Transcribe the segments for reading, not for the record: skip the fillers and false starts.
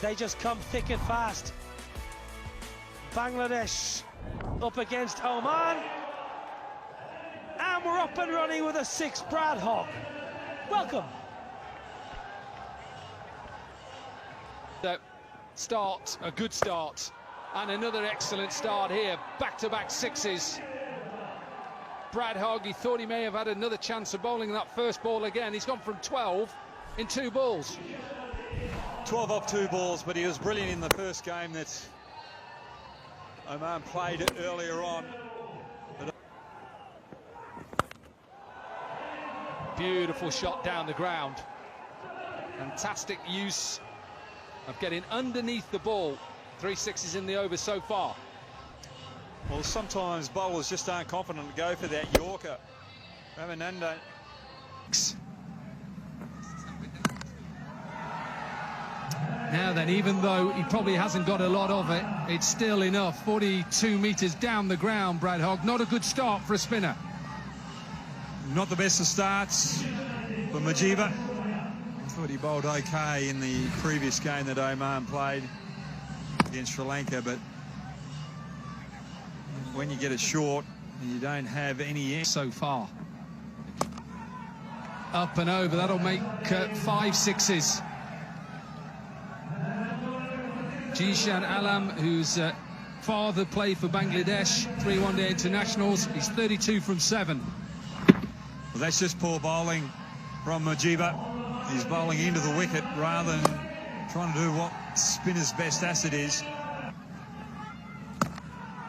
they just come thick and fast. Bangladesh up against Oman. And we're up and running with a 6, Brad Hogg. Welcome. Start, a good start, and another excellent start here. Back-to-back 6s. Brad Hogg, he thought he may have had another chance of bowling that first ball again. He's gone from 12 in 2 balls. 12 off 2 balls, but he was brilliant in the first game that Oman played earlier on. Beautiful shot down the ground. Fantastic use of getting underneath the ball. 3 6s in the over so far. Well, sometimes bowlers just aren't confident to go for that Yorker. Ramananda. Now then, even though he probably hasn't got a lot of it, it's still enough. 42 metres down the ground, Brad Hogg. Not a good start for a spinner. Not the best of starts for Mujiba. I thought he bowled okay in the previous game that Oman played against Sri Lanka, but when you get it short and you don't have any so far. Up and over, that'll make 5 6s. Jishan Alam, whose father played for Bangladesh, 3 one-day internationals, he's 32 from 7. Well, that's just poor bowling from Mujiba. He's bowling into the wicket rather than trying to do what spinner's best asset is.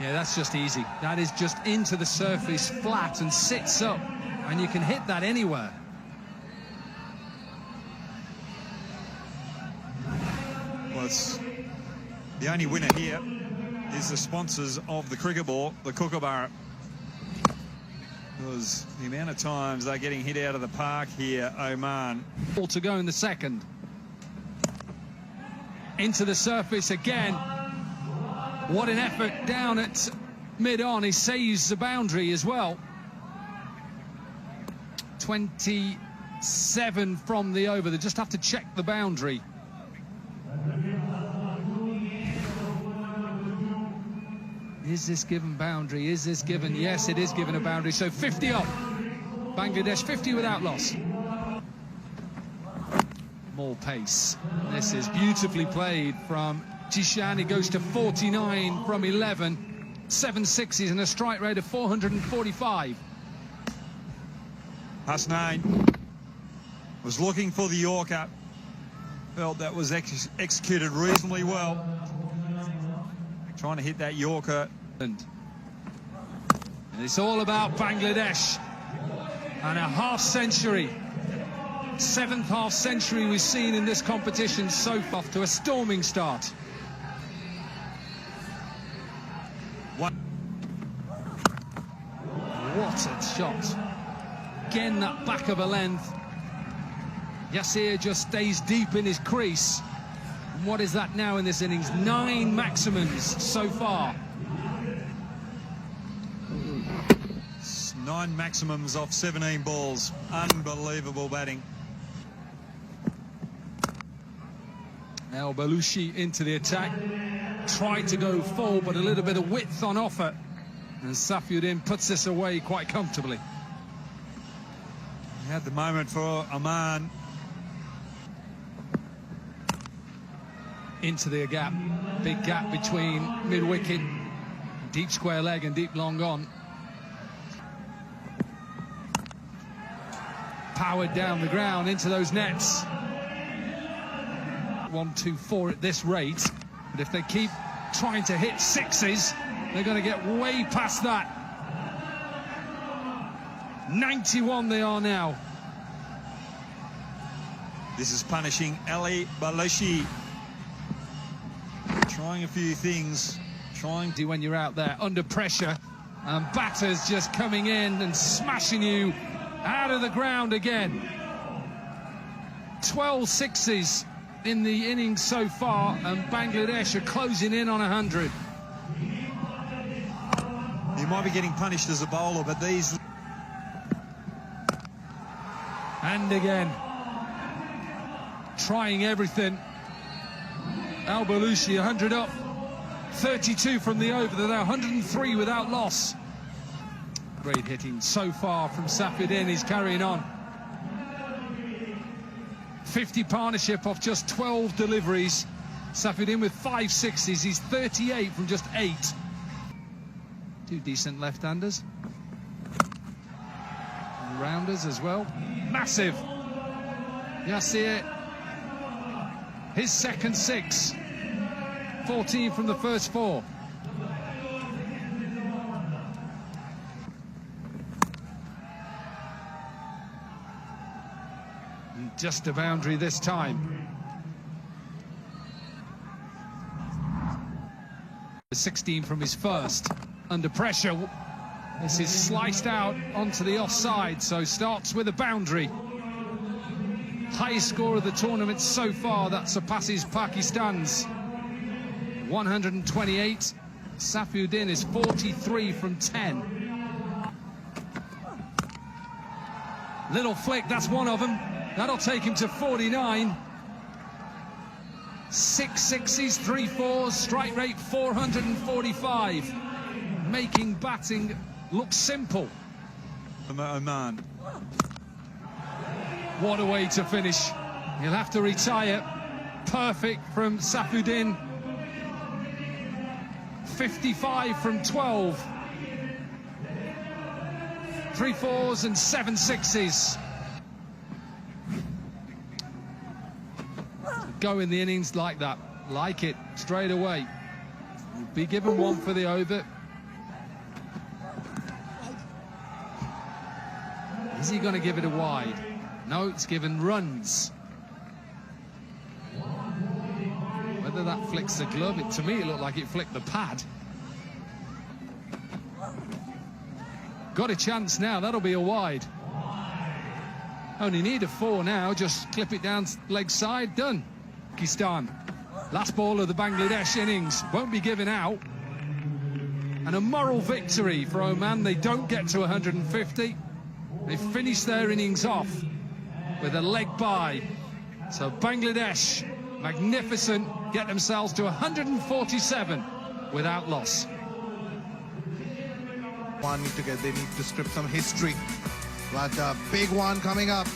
Yeah, that's just easy. That is just into the surface, flat, and sits up. And you can hit that anywhere. Well, it's the only winner here is the sponsors of the cricket ball, the Kookaburra. Because the amount of times they're getting hit out of the park here, Oman. All to go in the second. Into the surface again. What an effort down at mid-on. He saves the boundary as well. 27 from the over. They just have to check the boundary. Is this given boundary? Is this given? Yes, it is given a boundary. So 50 up. Bangladesh 50 without loss. More pace. This is beautifully played from Jishan. He goes to 49 from 11. 7 6s and a strike rate of 445. Hasnain was looking for the Yorker. Felt that was executed reasonably well. Trying to hit that Yorker. And it's all about Bangladesh and a half-century. 7th half-century we've seen in this competition so far, to a storming start. What a shot. Again, that back of a length. Yasir just stays deep in his crease. And what is that now in this innings? 9 maximums so far. 9 maximums off 17 balls. Unbelievable batting. Now Belushi into the attack. Tried to go full, but a little bit of width on offer. And Safiuddin puts this away quite comfortably. He had the moment for Oman. Into the gap. Big gap between mid-wicket, deep square leg and deep long on. Powered down the ground into those nets. 1, 2, 4 at this rate. But if they keep trying to hit 6s, they're going to get way past that. 91 they are now. This is punishing Ali Belushi. Trying a few things. When you're out there under pressure, and batters just coming in and smashing you out of the ground again. 12 6s in the innings so far, and Bangladesh are closing in on 100. He might be getting punished as a bowler, but these... And again, trying everything. Al Balushi 100 up, 32 from the over. They're now 103 without loss. Great hitting so far from Safieddine. He's carrying on. 50 partnership off just 12 deliveries. Safieddine with 5 sixes. He's 38 from just 8. 2 decent left-handers. And rounders as well. Massive. Yassir, his second 6. 14 from the first 4. And just a boundary this time. 16 from his first. Under pressure. This is sliced out onto the offside, so starts with a boundary. Highest score of the tournament so far, that surpasses Pakistan's 128. Safieddine is 43 from 10. Little flick, that's one of them. That'll take him to 49. 6 sixes, 3 fours, strike rate 445. Making batting look simple. Oman. What a way to finish. He'll have to retire. Perfect from Safieddine. 55 from 12. 3 fours and 7 sixes. Go in the innings like that. Like it straight away. He'll be given 1 for the over. Is he going to give it a wide? No, it's given runs. Whether that flicks the glove, to me it looked like it flicked the pad. Got a chance now, that'll be a wide. Only need a 4 now, just clip it down leg side, done. Pakistan, last ball of the Bangladesh innings, won't be given out. And a moral victory for Oman. They don't get to 150. They finish their innings off with a leg bye. So Bangladesh, magnificent, get themselves to 147 without loss. They need to script some history. But a big one coming up.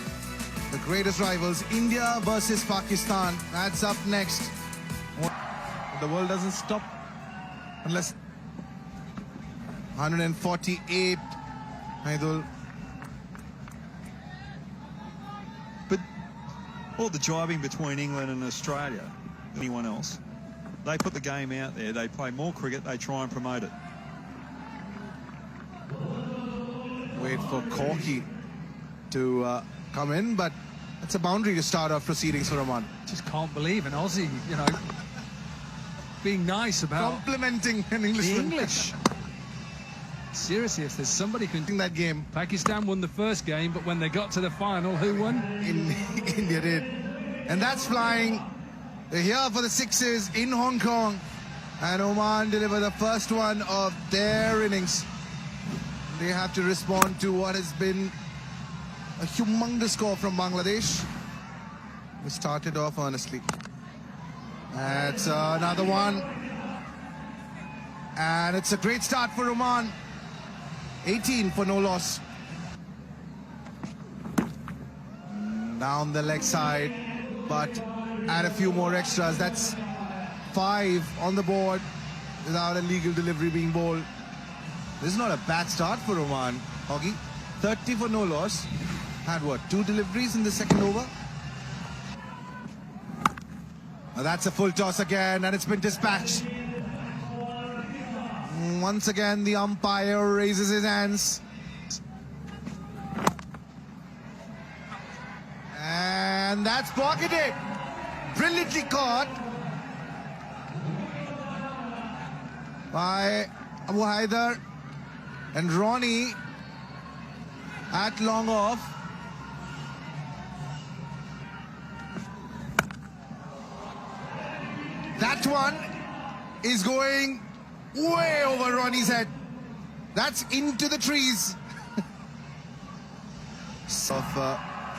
The greatest rivals, India versus Pakistan. That's up next. The world doesn't stop unless 148. Haidul. But all the jibing between England and Australia, anyone else, they put the game out there, they play more cricket, they try and promote it. Wait for Corky to come in, but it's a boundary to start off proceedings for Oman. Just can't believe an Aussie, you know, being nice about complimenting an Englishman. the English. Seriously, if there's somebody who can... that game. Pakistan won the first game, but when they got to the final, who won? India did. And that's flying. They're here for the 6s in Hong Kong. And Oman deliver the first one of their innings. They have to respond to what has been a humongous score from Bangladesh. We started off honestly. That's another one. And it's a great start for Oman. 18 for no loss. Down the leg side, but add a few more extras. That's 5 on the board without a legal delivery being bowled. This is not a bad start for Oman. Hoggy, 30 for no loss. Had what, 2 deliveries in the second over? Now that's a full toss again, and it's been dispatched. Once again, the umpire raises his hands. And that's pocketed. Brilliantly caught by Abu Haider and Ronnie at long off. That one is going way over Ronnie's head. That's into the trees. Of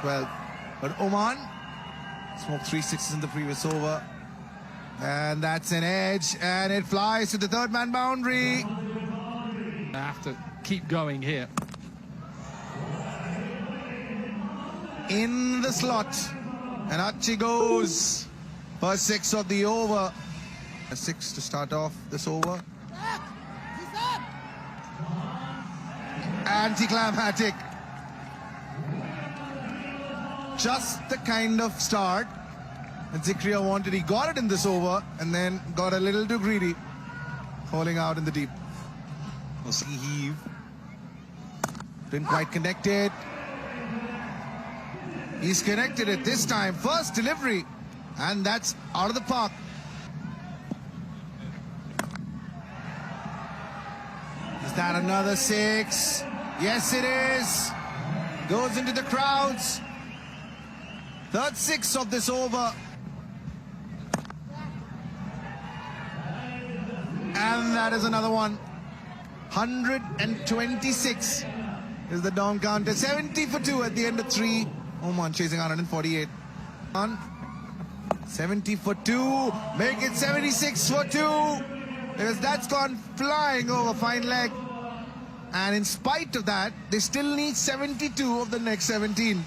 12. But Oman smoked 3 6s in the previous over. And that's an edge, and it flies to the third man boundary. They have to keep going here. In the slot, and out she goes. First 6 of the over. A 6 to start off this over. Anticlimactic. Just the kind of start that Zikria wanted. He got it in this over and then got a little too greedy, falling out in the deep. We'll see heave. Didn't quite connect it. He's connected it this time. First delivery, and that's out of the park. Is that another 6? Yes, it is. Goes into the crowds. Third 6 of this over. And that is another one. 126 is the down counter. 70 for 2 at the end of 3. Oman chasing 148. 70 for 2. Make it 76 for 2. Because that's gone flying over fine leg. And in spite of that, they still need 72 of the next 17.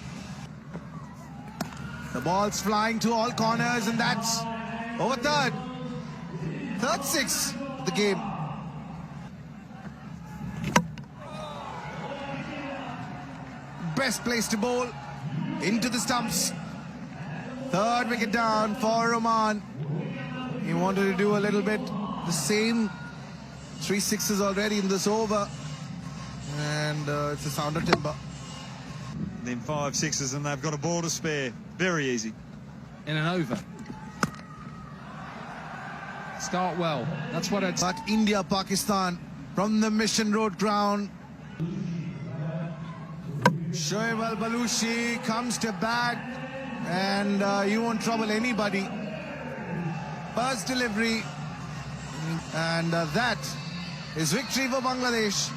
The ball's flying to all corners, and that's over third. Third 6 of the game. Best place to bowl. Into the stumps. Third wicket down for Oman. He wanted to do a little bit the same. 3 6s already in this over. And it's a sounder timber. Then 5 6s, and they've got a ball to spare. Very easy. In an over. Start well. That's what I'd say. But India, Pakistan from the Mission Road ground. Shoaib Al-Balushi comes to bat, and you won't trouble anybody. First delivery, and that is victory for Bangladesh.